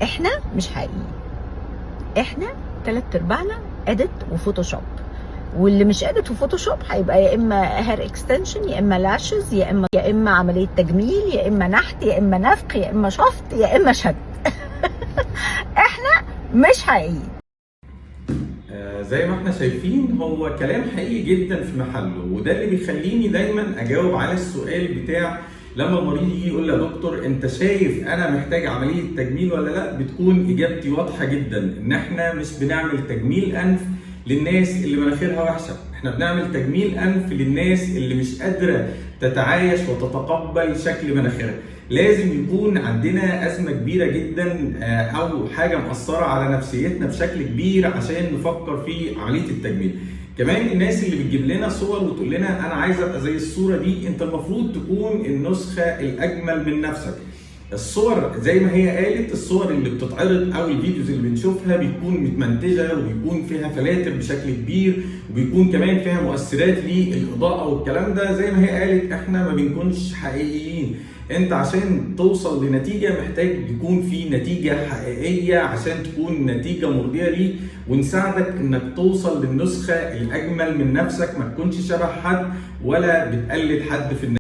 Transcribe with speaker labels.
Speaker 1: احنا مش حقيقيين، احنا 3/4 اديت وفوتوشوب، واللي مش اديت وفوتوشوب هيبقى يا اما هير اكستنشن، يا اما لاشز، يا اما عمليه تجميل، يا اما نحت، يا اما نفخ، يا اما شفط، يا اما شد. احنا مش حقيقيين.
Speaker 2: زي ما احنا شايفين هو كلام حقيقي جدا في محله، وده اللي بيخليني دايما اجاوب على السؤال بتاع لما المريض يجي يقول لي يا دكتور انت شايف انا محتاج عمليه تجميل ولا لا، بتكون اجابتي واضحه جدا ان احنا مش بنعمل تجميل انف للناس اللي مناخيرها وحشه، احنا بنعمل تجميل انف للناس اللي مش قادره تتعايش وتتقبل شكل مناخيرها. لازم يكون عندنا ازمه كبيره جدا او حاجه مأثره على نفسيتنا بشكل كبير عشان نفكر في عمليه التجميل. كمان الناس اللي بتجيب لنا صور وتقول لنا انا عايز ابقى زي الصوره دي، انت المفروض تكون النسخه الاجمل من نفسك. الصور زي ما هي قالت، الصور اللي بتتعرض او الفيديوز اللي بنشوفها بتكون متمنتجه وبيكون فيها فلاتر بشكل كبير، وبيكون كمان فيها مؤثرات للاضاءه والكلام ده. زي ما هي قالت احنا ما بنكونش حقيقيين. انت عشان توصل لنتيجه محتاج يكون في نتيجه حقيقيه عشان تكون نتيجه مرضيه ليك، ونساعدك انك توصل للنسخه الاجمل من نفسك، ما تكونش شبه حد ولا بتقلد حد في الناس.